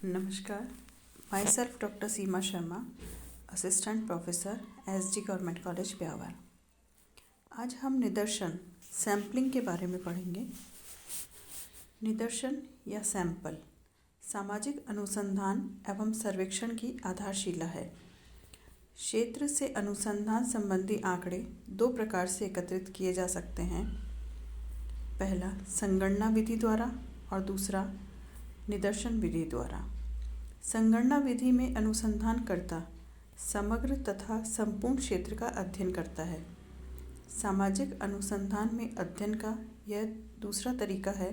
नमस्कार, my self doctor Seema Sharma, assistant professor SG government college Beawar. आज हम निदर्शन सैम्पलिंग के बारे में पढ़ेंगे। निदर्शन या सैंपल सामाजिक अनुसंधान एवं सर्वेक्षण की आधारशिला है। क्षेत्र से अनुसंधान संबंधी आंकड़े दो प्रकार से एकत्रित किए जा सकते हैं। पहला संगणना विधि द्वारा और दूसरा निदर्शन विधि द्वारा। संगणना विधि में अनुसंधानकर्ता समग्र तथा संपूर्ण क्षेत्र का अध्ययन करता है। सामाजिक अनुसंधान में अध्ययन का यह दूसरा तरीका है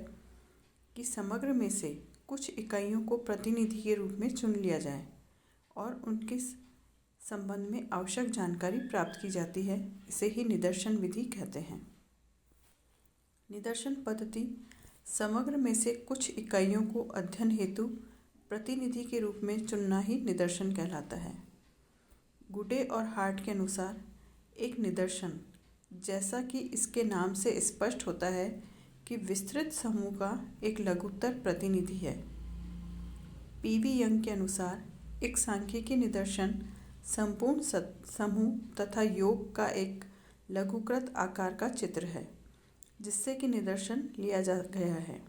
कि समग्र में से कुछ इकाइयों को प्रतिनिधि के रूप में चुन लिया जाए और उनके संबंध में आवश्यक जानकारी प्राप्त की जाती है। इसे ही निदर्शन विधि कहते हैं। निदर्शन पद्धति समग्र में से कुछ इकाइयों को अध्ययन हेतु प्रतिनिधि के रूप में चुनना ही निदर्शन कहलाता है। गुडे और हार्ट के अनुसार एक निदर्शन, जैसा कि इसके नाम से स्पष्ट होता है कि विस्तृत समूह का एक लघुत्तर प्रतिनिधि है। पीवी यंग के अनुसार एक सांख्यिकी निदर्शन संपूर्ण समूह तथा योग का एक लघुकृत आकार का चित्र है, जिससे कि निदर्शन लिया जा गया है।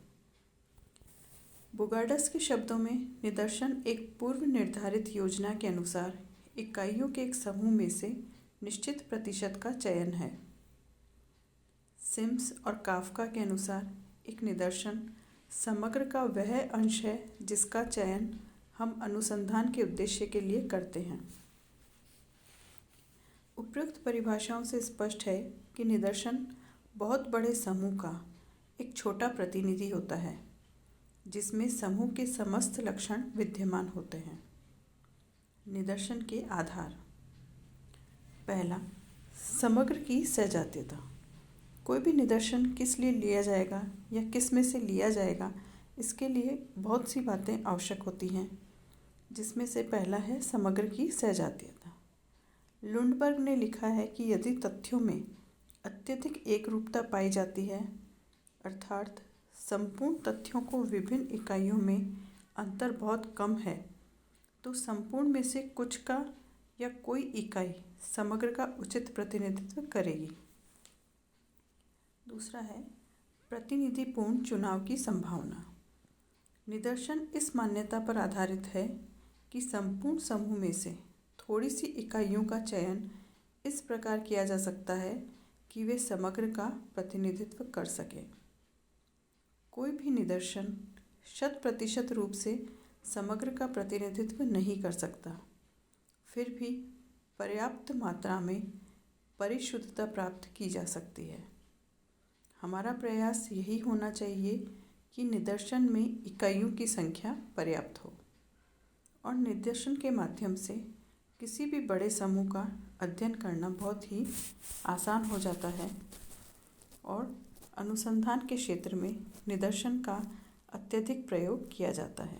बुगार्डस के शब्दों में निदर्शन एक पूर्व निर्धारित योजना के अनुसार इकाइयों के एक समूह में से निश्चित प्रतिशत का चयन है। सिम्स और काफ्का के अनुसार एक निदर्शन समग्र का वह अंश है जिसका चयन हम अनुसंधान के उद्देश्य के लिए करते हैं। उपयुक्त परिभाषाओं से स्पष्ट है कि निदर्शन बहुत बड़े समूह का एक छोटा प्रतिनिधि होता है, जिसमें समूह के समस्त लक्षण विद्यमान होते हैं। निदर्शन के आधार। पहला, समग्र की सजातीयता। कोई भी निदर्शन किस लिए लिया जाएगा या किस में से लिया जाएगा, इसके लिए बहुत सी बातें आवश्यक होती हैं, जिसमें से पहला है समग्र की सजातीयता। लुंडबर्ग ने लिखा है कि यदि तथ्यों में अत्यधिक एकरूपता पाई जाती है, अर्थात संपूर्ण तथ्यों को विभिन्न इकाइयों में अंतर बहुत कम है, तो संपूर्ण में से कुछ का या कोई इकाई समग्र का उचित प्रतिनिधित्व करेगी। दूसरा है प्रतिनिधिपूर्ण चुनाव की संभावना। निदर्शन इस मान्यता पर आधारित है कि संपूर्ण समूह में से थोड़ी सी इकाइयों का चयन इस प्रकार किया जा सकता है कि वे समग्र का प्रतिनिधित्व कर सके। कोई भी निदर्शन 100% रूप से समग्र का प्रतिनिधित्व नहीं कर सकता, फिर भी पर्याप्त मात्रा में परिशुद्धता प्राप्त की जा सकती है। हमारा प्रयास यही होना चाहिए कि निदर्शन में इकाइयों की संख्या पर्याप्त हो और निदर्शन के माध्यम से किसी भी बड़े समूह का अध्ययन करना बहुत ही आसान हो जाता है और अनुसंधान के क्षेत्र में निदर्शन का अत्यधिक प्रयोग किया जाता है।